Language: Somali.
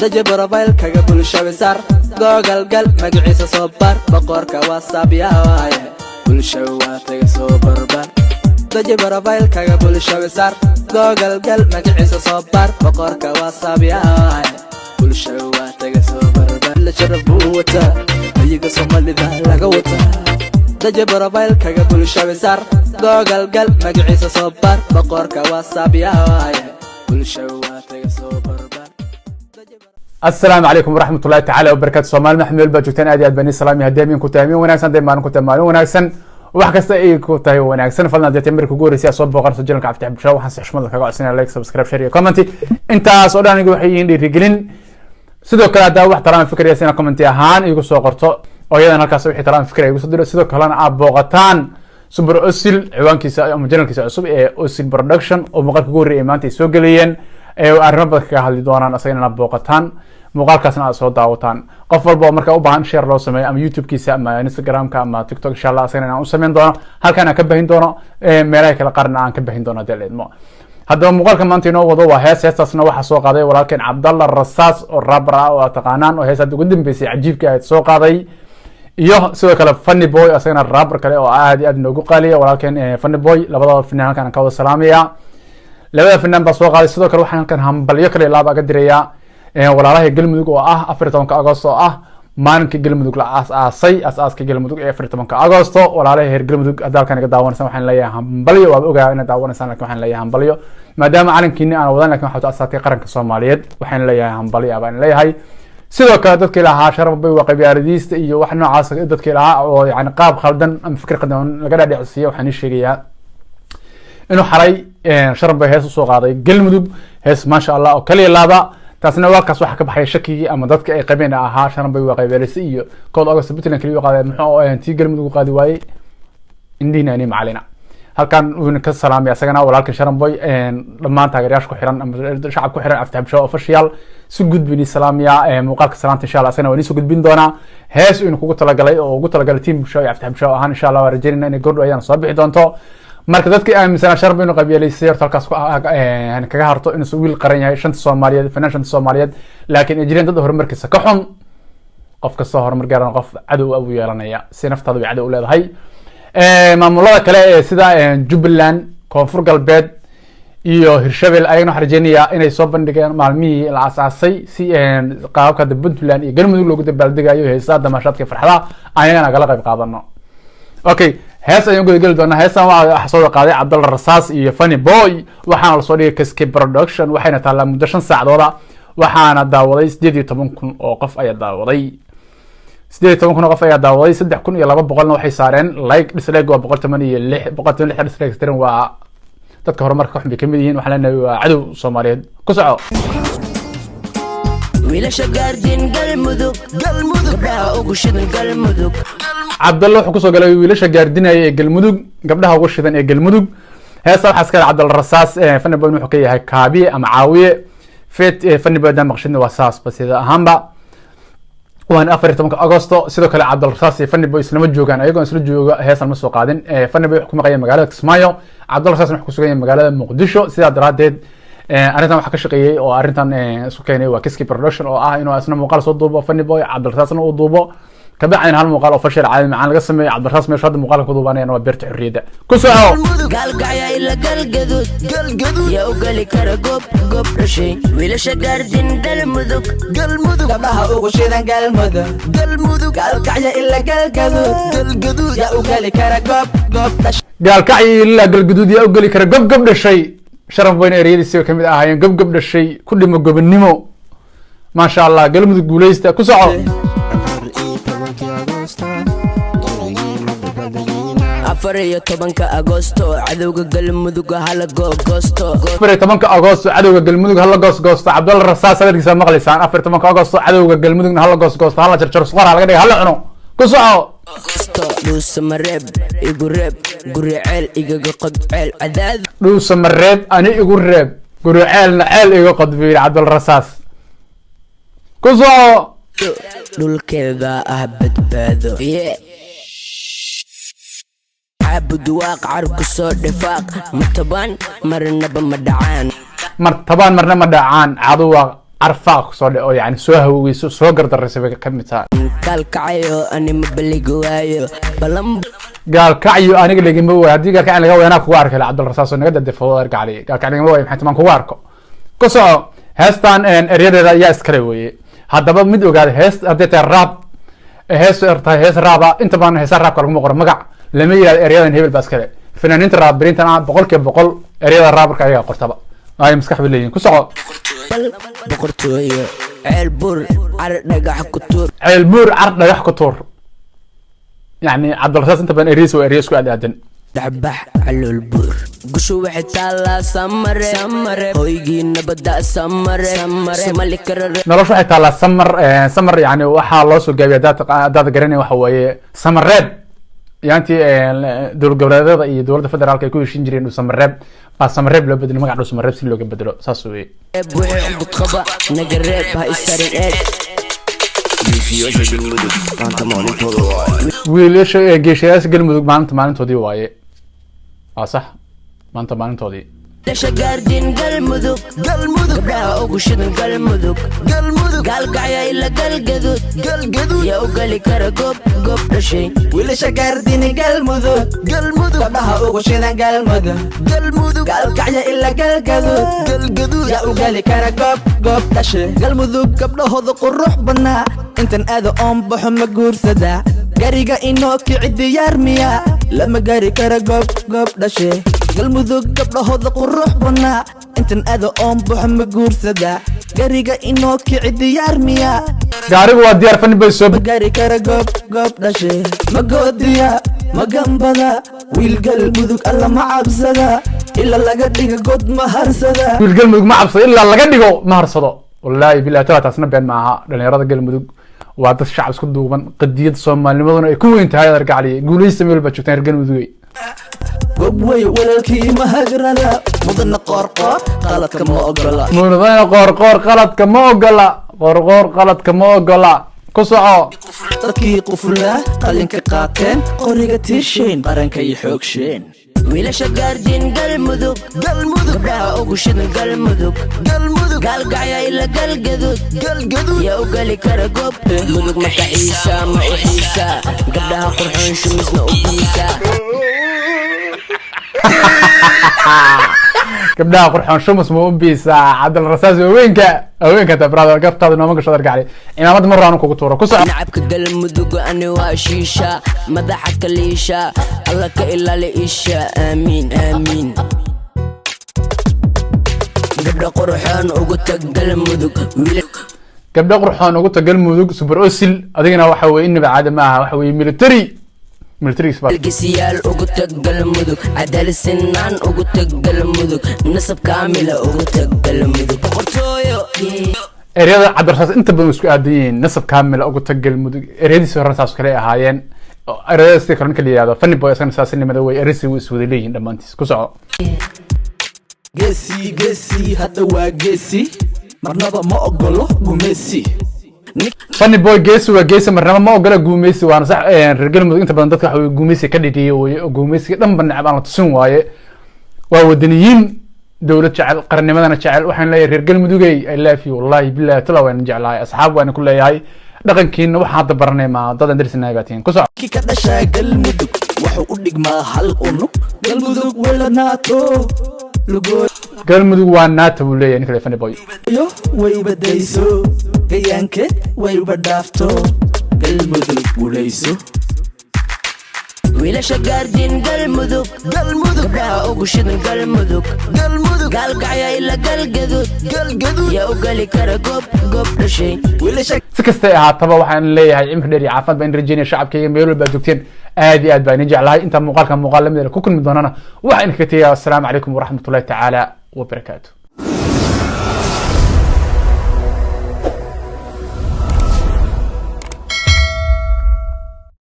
daji profile kaga bulshada sar google gal magaciisa soo bar boqorka whatsapp yaa waaye bulshada waa taga soo barbar daji profile kaga bulshada sar google gal magaciisa soo bar boqorka whatsapp yaa waaye bulshada waa taga soo barbar la sharafuu wata ayaga Soomaalida laga wata daji profile kaga bulshada sar google gal magaciisa soo bar boqorka whatsapp yaa waaye bulshada waa taga soo barbar. السلام عليكم ورحمة الله تعالى وبركاته. سومال محمد بجوتين أدي أدبني سلامي هديمين كتامين وناكسن دايما كتامين وناكسن وحكست أي كتاي وناكسن فلنا دي تمر كجوري سياسة بقر سجلنا كعفتح بشوا وحنس حشمل كقاعد سنة لايك سبسكرايب شير كومنتي أنت سؤالنا يقول حيين دي رجلين سيدو كلا دا واحترام فكرة ياسين كومنتي هان يقول سوقرته أو يدا نركز احترام فكرة يقول سيدو كلا أبوغتان سوبر أسيل عوان كيسا مجنون كيسا أسوب أسيل برودكشن أو مقال كجوري إيمانتي سوقليين أرنب كهالي دوانا أسينا أبوغتان muuqaalkaasna aad soo daawataan qof walba marka u baahan share loo sameeyo ama YouTube-kiisa ama Instagram-ka ama TikTok insha Allah asagana aan u sameyn doono halkaan aan ka baahin doono meelaha kala qarna aan ka baahin doono daleedmo haddaba muuqaalka maanta inoo wado waa heestaasna waxa soo qaaday walaalkeen Cabdalla Rasaas oo rapper ah oo taqaanaan oo heesada ugu dambeysay cajiibka ah soo qaaday iyo sidoo kale Funny Boy asagana rapper kale oo aad iyo aad noogu qaaliya walaalkeen Funny Boy labada fanaan halkaan ka wada salaamaya labada fanaan baa soo qaaday sidoo kale waxaan halkaan hambalyo kale laaba ka direeyaa walaalaha galmudug oo ah 14 Agoosto oo ah maalinka galmudug la aasaaska galmudug ee 14 Agoosto walaalaha heer galmudug hadalkan iga daawanaysan waxaan leeyahay hambalyo waa ogaa in daawanaysan laakiin waxaan leeyahay hambalyo maadaama calankiina aan wadan laakiin waxa asaatay qaranka Soomaaliyeed waxaan leeyahay hambalyo abaan leeyahay sidoo kale dadkii lahaa sharaf bay waa qabyaaladiista iyo wax noocaas dadkii lahaa oo yaani qaab khaldan ama fikir qadan laga dhaadhicsiyo waxaan sheegayaa inuu xaray sharaf bay hees soo qaaday galmudug hees ma sha Allah oo kaliya laaba taasna waa kaas waxa ka baxay shakigi ama dadka ay qabeen ahaa shan bay waa qaybelisi iyo kood August Puntland kaliya qaaday muxuu ahaan tii galmudug qaadi waayay indina ani macalina halkan uu ka salaamay asagana walaalka sharan boy dhamaan taageerayaasha ku xiran ama shacab ku xiran aftaab show official si gudbini salaamiya muuqaalka salaanta insha Allah asagana waan soo gudbin doonaa hees inuu kugu talagalay oo ugu talagalay team show aftaab show ahaan insha Allah waan rajaynaa in goor ayaan soo bixi doonto marka dadka aaminsan sharb inuu qabiilaysiyo halkaas aan kaga harto inuu wiil qaran yahay shanta Soomaaliyeed financial Soomaaliyeed laakiin ajireen dad horumarkiisa ka xun qof kasta horumar gaaran qof cadow abu yeelanaya si naftaadu ay cadow u leedahay maamulada kale ee sida Jubbaland Koonfur Galbeed iyo Hirshabelle ayagana xarjeynaya inay soo bandhigeen maalmihii la asaasay si qaabka Puntland iyo galmudug loogu dabaaldegayo heesaha damashaadka farxada ayagana kala qayb qaadano okay hees ayaan gudagal doonaa heesan waxa soo qaaday Cabdalla Rasaas iyo Funny Boy waxaana la soo dhigay Cascade Production waxayna taalaa muddo 5 saacadood waxaana daawaday 18,000 oo qof ayaa daawaday 18,000 qof ayaa daawaday 3,200 waxay saareen like dislike waa 186 dislike tiran waa dadka horumarka xubin kamid yihiin waxaan leenahay waa cadow Soomaaliyeed ku soco wiilasha gaardin galmudug gabdhaha ugu shidan galmudug Cabdalla wuxuu ku soo galay wiilasha gaardinaya ee galmudug gabdhaha ugu shidan ee galmudug heesa waxa iska Cabdalla Rasaas Funny Boy wuxuu ka yahay kaabiye ama caawiye Funny Boy dam maqshidna waa saas basida ahaanba waan 14 Agoosto sidoo kale Cabdalla Rasaas iyo Funny Boy isla joogaan ayagoo isla jooga heesan ma soo qaadin Funny Boy wuxuu ku maqayay magaalada Kismaayo Cabdalla Rasaas wuxuu ku sugan yahay magaalada Muqdisho sida daraadeed arintan waxa ka shaqeeyay oo arintan isku keenay waa Cascade Production oo ah inuu asna muuqaal soo duubo Funny Boy Cabdalla Rasaasna uu duubo كبعين هالمقال وفشل عالم معانا قسم عبد الرحمن مش هذا مقال كذوباني أنا وبرت حريده كسرعة قال قايا إلا قال قدود يا وقالي كرقوب قوب رشي ولا شجاردين قال مذوق قبلها وشيدا قال مذوق قال قايا إلا قال قدود يا وقالي كرقوب قال قايا إلا قال قدود يا وقالي كرقوب رشي شرف بين أريد يسوي كم هاين قب رشي كل ما قب النمو ما شاء الله قال مذوق بوليستا كسرعة afariyo 10 Agoosto cadowga galmudug hala goosto 14 Agoosto cadowga galmudug hala goosto Cabdalla Rasaas adeerkiisa maqlaysaan 14 Agoosto cadowga galmudug hala goosto hala jarjar suqar laga dhigay hala cuno ku soco dhuusamareeb igu reeb guriceel igaga qodceel cadaad dhuusamareeb ani igu reeb guriceel ceel iga qodbiir Cabdalla Rasaas ku soco dhulkeeda ah badbaado عبد واقع عرق صوت دفاق مرتبان مرنا بمدعان مرتبان مرنا مدعان carfaaq soo dhe oo yani soo hawoweyso soo gardaraysa bay ka mid tahay kalkacayo anima baligowayo balan gaalkacyo aniga lagama waayo haddii gaalkacyo laga waayo anaa kugu arki lahaa cabdilrasaas oo naga dadefo gaalkacyo lagama waayo maxay tamaan kugu arko ku soco heestan eryadeeda ayaa iskale weeye haddaba mid ogaada hees haddii tahay raab hees tahay hees raaba inta badan heesa raabka laguma qoro magac lama yihahdo eryadan hebel baa iskale fanaaniinta raabiriintan ah 100% eryada raabarka ayaga qortaba ay maskax bay leeyihiin ku soco boqortooyo ceel buur car dhagax ku tuur ceel buur car dhagax ku tuur يعني عبد الرزاق انت بين اريس واريس كو ادن دحبح على البور قشو وحتالا سمر هويجي نبدا سمر ملك نروح حتى سمر سمر يعني waxa loo soo gaabiyo dad garanay waxa weeye samareed yaanti dowlad goboleedyada iyo dowladda federaalka ay ku heshin jireen samareed ba samareed loo bedelo magaca samareed si looga bedelo saas weeye buuxu qodqaba nagareeb ha isarin eed wiilasha geeshayaasha galmudug maalintoodii waaye waa sax maanta maalintoodii lasha gaardin galmudug gabdhaha ugu shidan galmudug gaalkacya ila galgadud yaa u gali kara goob dhashay wiilasha gaardin galmudug gabdhaha ugu shidan galmudug gaalkacya ila galgadud yaa u gali kara goob dhashay galmudug gabdhahooda qurux badnaa intan aada oon baxo ma guursadaa gariga inoo kici diyaar miya lama gari kara goob dhashe galmudug gabdhahooda qurux badnaa intan aada oon baxo ma guursadaa gariga inoo kici diyaar miya gaarigu waa diyaar fani bay soo gari kara goob dhashe ma goodiya ma gambada wiil galmudug alla ma cabsada ilaa laga dhiga god ma harsada wiil galmudug ma cabsado ilaa laga dhigo ma harsado wallaahi bilaa taasna been maaha dhalinyarada galmudug waa dad shacab isku duuban qadiyada Soomaalimaduna ay ku weyn tahay argacali guulaysta meel ba joogtaan galmudug gobway walaalkii ma hagrada mudana qorqor qaladka ma ogola ku soco dadkii qufla qalinka qaateen qoriga tiisheen qaranka iyo xoogsheen wiilasha gaardin galmudug gabdhaha ugu shidan galmudug gaalkacya ila galgadud yaa u gali kara goob mudug makaxiisa ma u xiisa gabdhaha qurxoon shumisna u biisa gabdhaha qurxoon shumis ma u biisa cabdilrasaas haweenka tabrada gabtaada nooma gasho argacali cimaamad mar raan kugu tuuro ku soco nacabka galmudug ani waa shiisha madaxa kaliisha alla ka ilaali isha amiin gabdha qurxoon ugu tag galmudug gabdha qurxoon ugu tag galmudug super osil adigana waxa weeye inaba caadi ma aha waxa weeye military الجسيال أقطع قلمودك عدل السنان أقطع قلمودك نسب كاملة أقطع قلمودك قرطويو ereyada cabdilrasaas inta badan isku aadayeen nasab kaamil ugu tag galmudug ereyadiisa hore saas kale ahaayeen ereyada sidoo kale la yiraahdo funny boy asana saasinimada way ereysi way iswada leeyihiin dhamaantiis ku soco geesi hadda waa geesi marnaba ma ogolo gumeysi funny boy geesi waa geesi marnaba ma ogola gumeysi waana sax reer galmudug inta badan dadka waxa gumeysi ka dhigay oo gumeysiga dhanba nacab aan la tusin waaye waa wadaniyiin dowlad jecel qarnimadana jecel waxaan leeyahay reer galmudugay I love you wallahi billahi tala waan jeclahay asxaab waan ku leeyahay dhaqankiina waxa hadda baranay ma dad andarsinaay baatiin ku soco ki ka dhashay galmudug wuxuu u dhigmaa hal unug galmudug weelanaato galmudug waa naata buu leeyahay ninka funny boy yo way badayso gayaankeed way badhaafto galmudug guulayso wiilasha gaardin galmudug gabdhaha ugu shidan galmudug gaalkacya ila galgadud yaa u gali kara goob dhashay si kastay ahaataba waxaan leeyahay cimri dheer iyo caafimaad baan rajeynaya shacabkayga meel walba joogteen aad iyo aad baan idin jeclahay inta muuqaalka muuqaal lamid ku kulmi doonana waxaan ka tagayaa assalaamu calaykum waraxmatullahi tacaala wabarakaatu